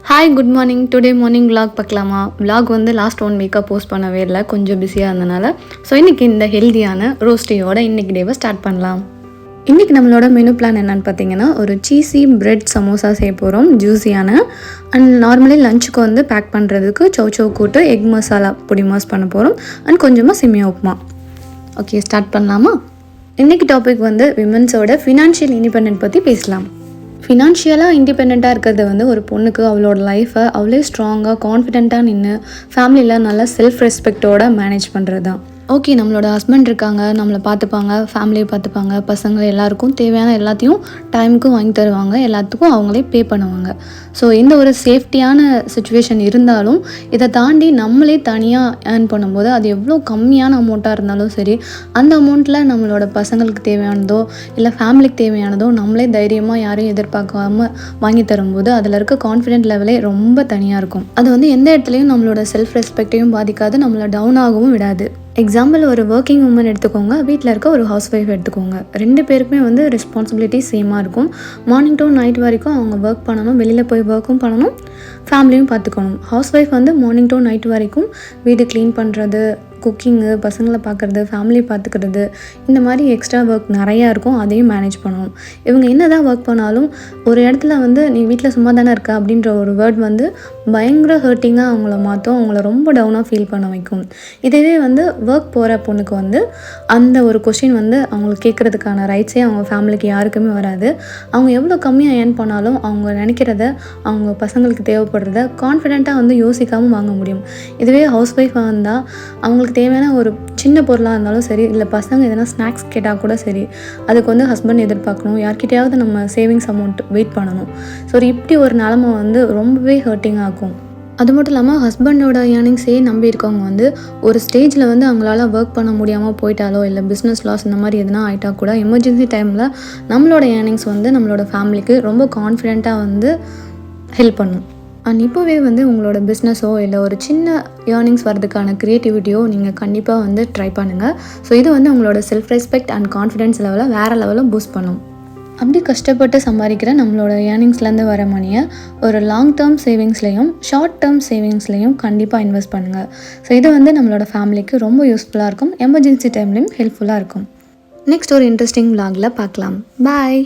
Hi good morning. Today morning vlog பார்க்கலாமா? vlog வந்து last 1 வீக்காக போஸ்ட் பண்ணவே இல்லை, கொஞ்சம் பிஸியாக இருந்தனால. ஸோ இன்றைக்கி இந்த ஹெல்த்தியான ரோஸ்டியோட இன்றைக்கி டேவை ஸ்டார்ட் பண்ணலாம். இன்றைக்கி நம்மளோட மெனு பிளான் என்னென்னு பார்த்தீங்கன்னா, ஒரு சீஸி பிரெட் சமோசா செய்ய போகிறோம், ஜூஸியான. அண்ட் நார்மலி லஞ்சுக்கு வந்து பேக் பண்ணுறதுக்கு சௌ கூட்டு எக் மசாலா பொடி மாஸ் பண்ண போகிறோம். அண்ட் கொஞ்சமாக சேமியா உப்புமா. ஓகே, ஸ்டார்ட் பண்ணலாமா? இன்றைக்கி டாபிக் வந்து விமன்ஸோட ஃபினான்ஷியல் இண்டிபெண்டன்ட் பற்றி பேசலாம். ஃபினான்ஷியலாக இண்டிபெண்ட்டாக இருக்கிறது வந்து ஒரு பொண்ணுக்கு அவளோட லைஃப்பை அவளே ஸ்ட்ராங்காக கான்ஃபிடென்ட்டாக நின்று ஃபேமிலியில் நல்லா செல்ஃப் ரெஸ்பெக்டோடு மேனேஜ் பண்ணுறது தான். ஓகே, நம்மளோட ஹஸ்பண்ட் இருக்காங்க, நம்மளை பார்த்துப்பாங்க, ஃபேமிலியை பார்த்துப்பாங்க, பசங்க எல்லாருக்கும் தேவையான எல்லாத்தையும் டைமுக்கும் வாங்கி தருவாங்க, எல்லாத்துக்கும் அவங்களே பே பண்ணுவாங்க. ஸோ இந்த ஒரு சேஃப்டியான சுச்சுவேஷன் இருந்தாலும் இதை தாண்டி நம்மளே தனியாக ஏர்ன் பண்ணும்போது அது எவ்வளோ கம்மியான அமௌண்ட்டாக இருந்தாலும் சரி, அந்த அமௌண்ட்டில் நம்மளோட பசங்களுக்கு தேவையானதோ இல்லை ஃபேமிலிக்கு தேவையானதோ நம்மளே தைரியமாக யாரையும் எதிர்பார்க்காம வாங்கி தரும்போது அதில் இருக்க கான்ஃபிடென்ட் லெவலே ரொம்ப தனியாக இருக்கும். அது வந்து எந்த இடத்துலையும் நம்மளோட செல்ஃப் ரெஸ்பெக்டையும் பாதிக்காது, நம்மளை டவுன் ஆகவும் விடாது. எக்ஸாம்பிள், ஒரு ஒர்க்கிங் உமன் எடுத்துக்கோங்க, வீட்டில் இருக்க ஒரு ஹவுஸ் ஒய்ஃப் எடுத்துக்கோங்க. 2 பேருக்குமே வந்து ரெஸ்பான்சிபிலிட்டி சேமாக இருக்கும். மார்னிங் டு நைட் வரைக்கும் அவங்க ஒர்க் பண்ணணும், வெளியில் போய் ஒர்க்கும் பண்ணணும், ஃபேமிலியும் பார்த்துக்கணும். ஹவுஸ் ஒய்ஃப் வந்து மார்னிங் டு நைட் வரைக்கும் வீடு க்ளீன் பண்ணுறது, குக்கிங்கு, பசங்களை பார்க்குறது, ஃபேமிலி பார்த்துக்கிறது, இந்த மாதிரி எக்ஸ்ட்ரா ஒர்க் நிறையா இருக்கும், அதையும் மேனேஜ் பண்ணணும். இவங்க என்ன தான் ஒர்க் பண்ணாலும் ஒரு இடத்துல வந்து நீ வீட்டில் சும்மா தானே இருக்க அப்படின்ற ஒரு வேர்ட் வந்து பயங்கர ஹர்ட்டிங்காக அவங்கள மாற்றும், அவங்கள ரொம்ப டவுனாக ஃபீல் பண்ண வைக்கும். இதுவே வந்து ஒர்க் போகிற பொண்ணுக்கு வந்து அந்த ஒரு கொஷின் வந்து அவங்களுக்கு கேட்குறதுக்கான ரைட்ஸே அவங்க ஃபேமிலிக்கு யாருக்குமே வராது. அவங்க எவ்வளோ கம்மியாக ஏர்ன் பண்ணாலும் அவங்க நினைக்கிறத, அவங்க பசங்களுக்கு தேவைப்படுறத கான்ஃபிடென்ட்டாக வந்து யோசிக்காமல் வாங்க முடியும். இதுவே ஹவுஸ் ஒய்ஃபாக இருந்தால் அவங்களுக்கு தேவையான ஒரு சின்ன பொருளாக இருந்தாலும் சரி, இல்லை பசங்க எதனா ஸ்நாக்ஸ் கேட்டால் கூட சரி, அதுக்கு வந்து ஹஸ்பண்ட் எதிர்பார்க்கணும், யார்கிட்டையாவது நம்ம சேவிங்ஸ் அமௌண்ட் வெயிட் பண்ணணும். ஸோ இப்படி ஒரு நிலமை வந்து ரொம்பவே ஹர்ட்டிங்காக இருக்கும். அது மட்டும் இல்லாமல் ஹஸ்பண்டோட ஏர்னிங்ஸே நம்பி இருக்கவங்க வந்து ஒரு ஸ்டேஜில் வந்து அவங்களால ஒர்க் பண்ண முடியாமல் போயிட்டாலோ இல்லை பிஸ்னஸ் லாஸ் இந்த மாதிரி எதுனா ஆகிட்டா கூட எமர்ஜென்சி டைமில் நம்மளோட ஏர்னிங்ஸ் வந்து நம்மளோட ஃபேமிலிக்கு ரொம்ப கான்ஃபிடென்ட்டாக வந்து ஹெல்ப் பண்ணும். அண்ட் இப்போவே வந்து உங்களோட பிஸ்னஸோ இல்லை ஒரு சின்ன ஏர்னிங்ஸ் வரதுக்கான க்ரியேட்டிவிட்டியோ நீங்கள் கண்டிப்பாக வந்து ட்ரை பண்ணுங்கள். ஸோ இது வந்து உங்களோட செல்ஃப் ரெஸ்பெக்ட் அண்ட் கான்ஃபிடென்ஸ் லெவலில் வேறு லெவலில் பூஸ்ட் பண்ணும். அப்படி கஷ்டப்பட்டு சம்பாதிக்கிற நம்மளோட ஏர்னிங்ஸ்லேருந்து வர மணியை ஒரு லாங் டேர்ம் சேவிங்ஸ்லேயும் ஷார்ட் டேர்ம் சேவிங்ஸ்லேயும் கண்டிப்பாக இன்வெஸ்ட் பண்ணுங்கள். ஸோ இது வந்து நம்மளோட ஃபேமிலிக்கு ரொம்ப யூஸ்ஃபுல்லாக இருக்கும், எமர்ஜென்சி டைம்லேயும் ஹெல்ப்ஃபுல்லாக இருக்கும். நெக்ஸ்ட் ஒரு இன்ட்ரெஸ்டிங் vlogல பார்க்கலாம். பாய்.